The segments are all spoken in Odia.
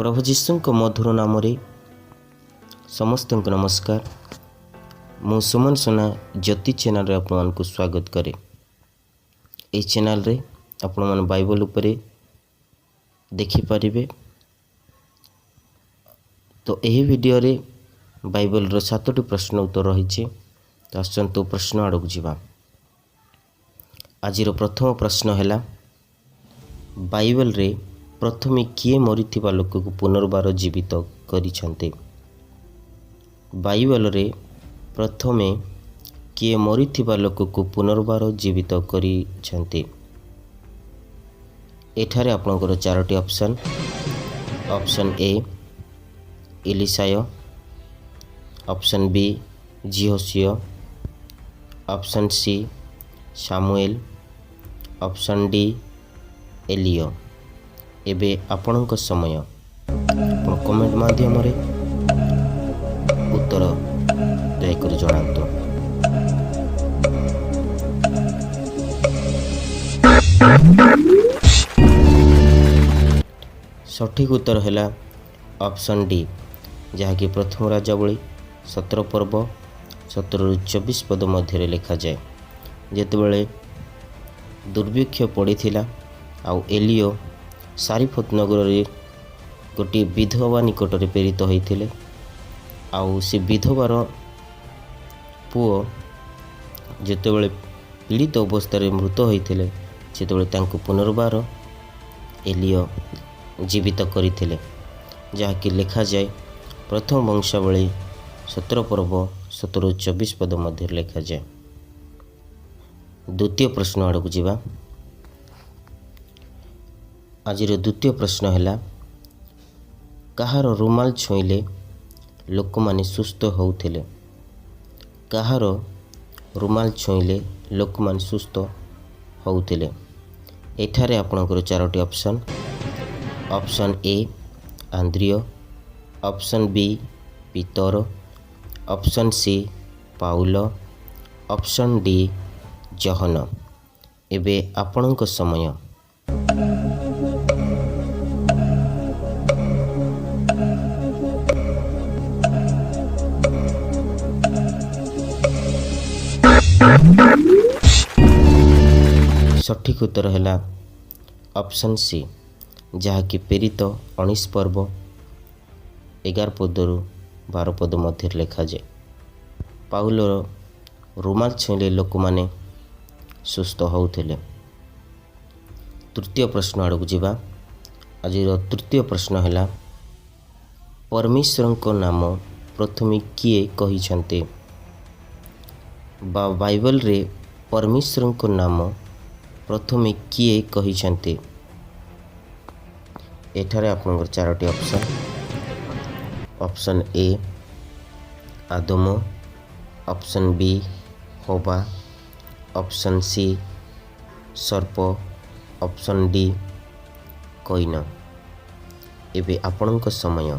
प्रभु जीशुଙ୍କ मधुर नाम समस्त नमस्कार। मु सुमन सोना ज्योति चैनल रे आपण को स्वागत करे। ए चैनल रे आपण मन बाइबल उपरे देखि परिबे। तो एही वीडियो रे बाइबल रो 7टी प्रश्न उत्तर रही। तो आसंतो प्रश्न आड़क जीवा। आज प्रथम प्रश्न है, बाइबल रे प्रथमे किए मरीथिबा लोक को पुनर्बार जीवित करिसेंते। बाइबल रे प्रथमे किए मरीथिबा लोक को पुनर्बार जीवित करिसेंते। एठारे आपनकर 4टी option. Option A Elisha, option B Joshua, option C Samuel, option D Elijah. एबे आपणक समय आपण कमेंट माध्यम रे उत्तर दयाकर जणांतो। सठिक उत्तर है ऑप्शन डी, जहाँकि प्रथम राजावली 17 पर्व 17 ରୁ 24 पद मध्य लिखा जाए। जेतेबेले दुर्भिक्ष पड़ीथिला आउ एलियो सारीफत नगर रे गोटे विधवा निकट में प्रेरित होते। आउ से विधवार पुओ जेतेबेले पीड़ित अवस्था मृत होते से पुनर्बार एलियो जीवित करते, जहाँकि लिखा जाए प्रथम वंशावली 17 पर्व 17 ରୁ 24 पद मध्य लिखा जाए। द्वितीय प्रश्न आड़क जीवा। आज द्वितीय प्रश्न है, कहार रुमाल छुईले लोक माने सुस्थ होउथिले। कहार रुमाल छुईले लोक माने सुस्थ होउथिले। एठारे आपनकर 4टी option. Option A Andrew, option B Peter, option C Paul, option D John. एबे आपनक समय। सठिक उत्तर है ऑप्शन सी, जहाँकि प्रेरित 19 पर्व 11 पद रु 12 पद मध्य लिखा जाए। पाउल रुमाल छुईले लोक माने सुस्थ होउथिले। तृतीय प्रश्न आड़क जीवा। आज तृतीय प्रश्न है, परमेश्वर को नाम प्रथमे किए कहिसेंते। बाइबल रे परमेश्वर को नाम प्रथमे किए कहिसेंते। एठारे आपनकर 4टी option. Option A Adam, option B हवा, ऑप्शन सी सर्प, ऑप्शन डी कईन। एबे आपनक समय।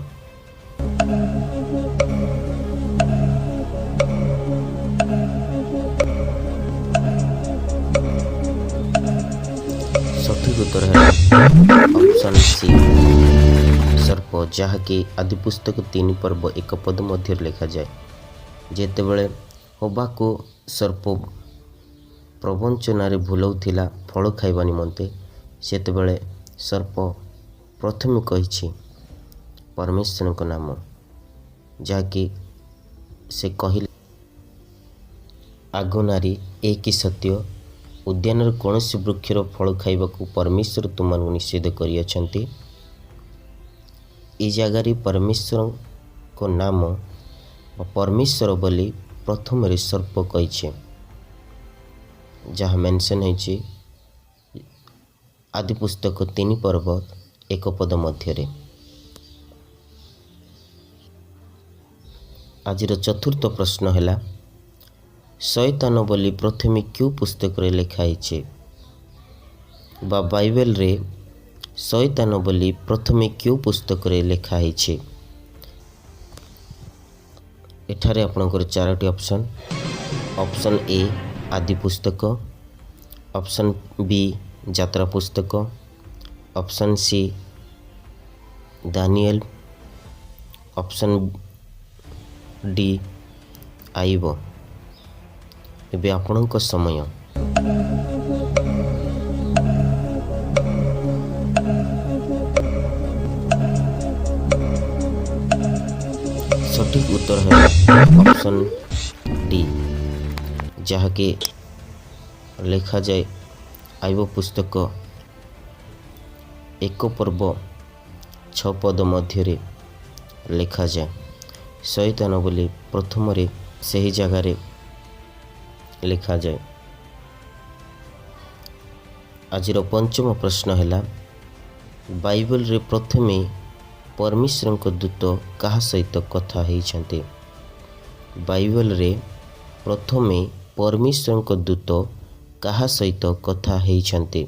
सठिक उत्तर है ऑप्शन सी सर्प, जहाँकि आदि पुस्तक 3 पर्व 1 पद मध्य लिखा जाए। जेतेबेले हवा को सर्प प्रवंचन भूलौथिला फल खाइबा निमंते, सेतेबेले सर्प प्रथमे कहिछि परमेश्वर को नाम, जहाँकि से कहिले आग नारी एक सत्य उद्यान कौन वृक्षर फल खाइबा को परमेश्वर तुमको निषेध करियछन्ति। ई जगार परमेश्वर को नाम परमेश्वर बोली प्रथम रे सर्प कही, जहाँ मेंशन है आदि पुस्तक 3 पर्व 1 पद मध्य। आज चतुर्थ प्रश्न है, शैतान बोली प्रथमे क्यों पुस्तक रे लिखाई। बाइबल रे शैतान बोली प्रथमे क्यों पुस्तक रे लिखाई। एठारे आपनकर 4टी ऑप्शन। ऑप्शन ए आदि पुस्तक, ऑप्शन बी यात्रा पुस्तक, option C Daniel, option D ଆଇବ। ଏବେ ଆପଣଙ୍କ ସମୟ। ସଠିକ୍ ଉତ୍ତର ହେଲା ଅପସନ୍ ଡି, ଯାହାକି ଲେଖାଯାଏ ଆଇବ ପୁସ୍ତକ 1 ପର୍ବ 6 ପଦ ମଧ୍ୟରେ ଲେଖାଯାଏ। ଶୈତାନ ବୋଲି ପ୍ରଥମରେ ସେହି ଜାଗାରେ ଲେଖାଯାଏ। ଆଜିର ପଞ୍ଚମ ପ୍ରଶ୍ନ ହେଲା, ବାଇବେଲରେ ପ୍ରଥମେ ପରମେଶ୍ୱରଙ୍କ ଦୂତ କାହା ସହିତ କଥା ହେଇଛନ୍ତି? ବାଇବେଲରେ ପ୍ରଥମେ ପରମେଶ୍ୱରଙ୍କ ଦୂତ କାହା ସହିତ କଥା ହେଇଛନ୍ତି?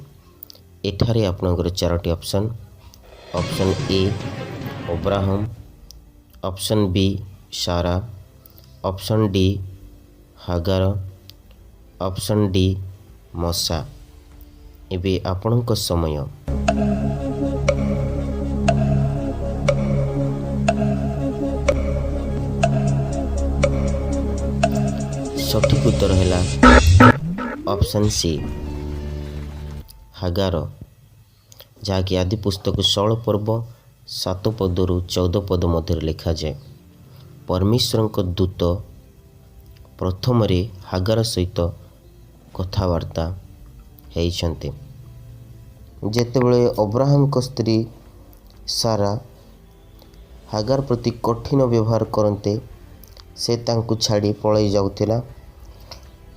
ଏଠାରେ ଆପଣଙ୍କର 4ଟି option. Option A Abraham, option B Sarah, option D Hagar, option D Moses. ଏବେ ଆପଣଙ୍କ ସମୟ। ସଠିକ୍ ଉତ୍ତର ହେଲା ଅପସନ୍ ସି ହାଗାର, ଯାହାକି ଆଦି ପୁସ୍ତକ 16 ପର୍ବ 7 ପଦରୁ 14 ପଦ ମଧ୍ୟରେ ଲେଖାଯାଏ। ପରମେଶ୍ୱରଙ୍କ ଦୂତ ପ୍ରଥମରେ ହାଗାର ସହିତ କଥାବାର୍ତ୍ତା ହେଇଛନ୍ତି। ଯେତେବେଳେ ଅବ୍ରାହମଙ୍କ ସ୍ତ୍ରୀ ସାରା ହାଗାର ପ୍ରତି କଠିନ ବ୍ୟବହାର କରନ୍ତେ, ସେ ତାଙ୍କୁ ଛାଡ଼ି ପଳାଇ ଯାଉଥିଲା।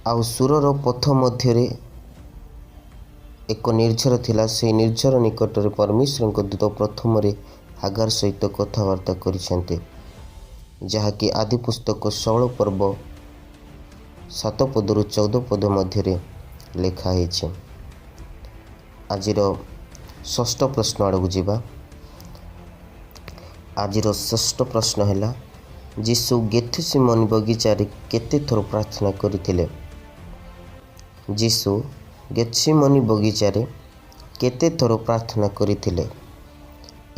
ଆଉ ସୁରର ପଥ ମଧ୍ୟରେ ଏକ ନିର୍ଝର ଥିଲା। ସେହି ନିର୍ଝର ନିକଟରେ ପରମେଶ୍ୱରଙ୍କ ଦୂତ ପ୍ରଥମରେ ହାଗାର ସହିତ କଥାବାର୍ତ୍ତା କରିଛନ୍ତି, ଯାହାକି ଆଦି ପୁସ୍ତକ 16 ପର୍ବ 7 ପଦରୁ 14 ପଦ ମଧ୍ୟରେ ଲେଖା ହେଇଛି। ଆଜିର ଷଷ୍ଠ ପ୍ରଶ୍ନ ଆଡ଼କୁ ଯିବା। ଆଜିର ଷଷ୍ଠ ପ୍ରଶ୍ନ ହେଲା, ଯୀଶୁ ଗେଥସିମନି ବଗିଚାରେ କେତେ ଥର ପ୍ରାର୍ଥନା କରିଥିଲେ? ଯୀଶୁ ଗେଥସିମନି ବଗିଚାରେ କେତେ ଥର ପ୍ରାର୍ଥନା କରିଥିଲେ?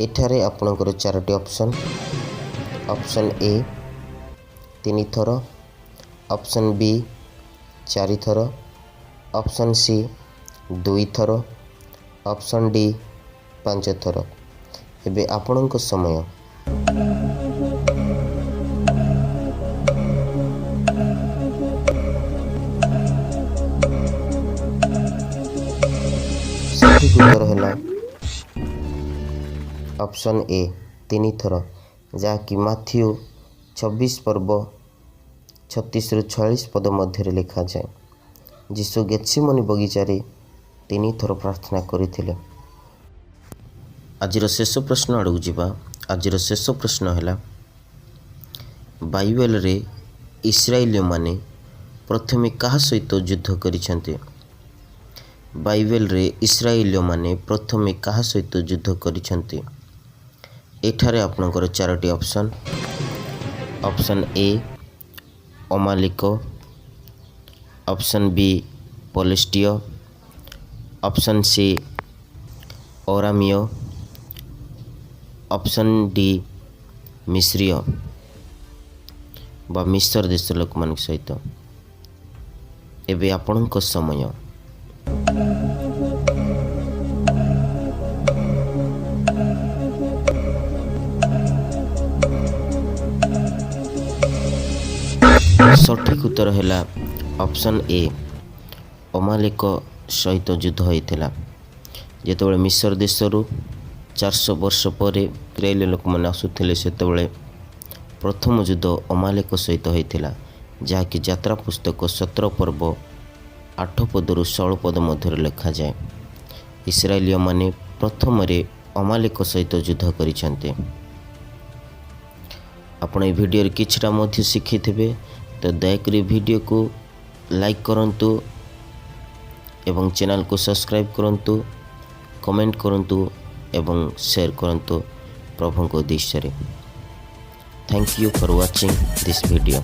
ଏଠାରେ ଆପଣଙ୍କର 4ଟି ଅପସନ୍। ଅପସନ୍ ଏ 3 ଥର, ଅପସନ୍ ବି 4 ଥର, ଅପସନ୍ ସି 2 ଥର, ଅପସନ୍ ଡି 5 ଥର। ଏବେ ଆପଣଙ୍କ ସମୟ। ସଠିକ୍ ଉତ୍ତର ହେଲା ଅପସନ୍ ଏ 3 ଥର, ଯାହାକି ମାଥ୍ୟୁ 26 ପର୍ବ 36ରୁ 46 ପଦ ମଧ୍ୟରେ ଲେଖାଯାଏ। ଯୀଶୁ ଗେଥସିମନି ବଗିଚାରେ 3 ଥର ପ୍ରାର୍ଥନା କରିଥିଲେ। ଆଜିର ଶେଷ ପ୍ରଶ୍ନ ଆଡ଼କୁ ଯିବା। ଆଜିର ଶେଷ ପ୍ରଶ୍ନ ହେଲା, ବାଇବେଲରେ ଇସ୍ରାଏଲୀୟମାନେ ପ୍ରଥମେ କାହା ସହିତ ଯୁଦ୍ଧ କରିଛନ୍ତି? ବାଇବେଲରେ ଇସ୍ରାଏଲୀୟମାନେ ପ୍ରଥମେ କାହା ସହିତ ଯୁଦ୍ଧ କରିଛନ୍ତି? ଏଠାରେ ଆପଣଙ୍କର 4ଟି ଅପସନ୍। ଅପସନ୍ ଏ ଅମାଲିକ, ଅପସନ୍ ବି ପଲେଷ୍ଟିୟ, ଅପସନ୍ ସି ଅରାମୀୟ, ଅପସନ୍ ଡି ମିଶ୍ରୀୟ ବା ମିଶ୍ର ଦେଶର ଲୋକମାନଙ୍କ ସହିତ। ଏବେ ଆପଣଙ୍କ ସମୟ। ସଠିକ୍ ଉତ୍ତର ହେଲା ଅପସନ୍ ଏ ଅମାଲିକ ସହିତ ଯୁଦ୍ଧ ହୋଇଥିଲା। ଯେତେବେଳେ ମିଶ୍ର ଦେଶରୁ 400 ବର୍ଷ ପରେ ଇସ୍ରାଏଲ ଲୋକମାନେ ଆସୁଥିଲେ, ସେତେବେଳେ ପ୍ରଥମ ଯୁଦ୍ଧ ଅମାଲିକ ସହିତ ହୋଇଥିଲା, ଯାହାକି ଯାତ୍ରା ପୁସ୍ତକ 17 ପର୍ବ 8 ପଦରୁ 16 ପଦ ମଧ୍ୟରେ ଲେଖାଯାଏ। ଇସ୍ରାଏଲୀୟମାନେ ପ୍ରଥମରେ ଅମାଲିକ ସହିତ ଯୁଦ୍ଧ କରିଛନ୍ତି। ଆପଣ ଏହି ଭିଡ଼ିଓରେ କିଛିଟା ମଧ୍ୟ ଶିଖିଥିବେ, ତ ଦୟାକରି ଭିଡ଼ିଓକୁ ଲାଇକ୍ କରନ୍ତୁ ଏବଂ ଚ୍ୟାନେଲକୁ ସବସ୍କ୍ରାଇବ୍ କରନ୍ତୁ, କମେଣ୍ଟ କରନ୍ତୁ ଏବଂ ସେୟାର କରନ୍ତୁ ପ୍ରଭୁଙ୍କ ଉଦ୍ଦେଶ୍ୟରେ। Thank you for watching this video.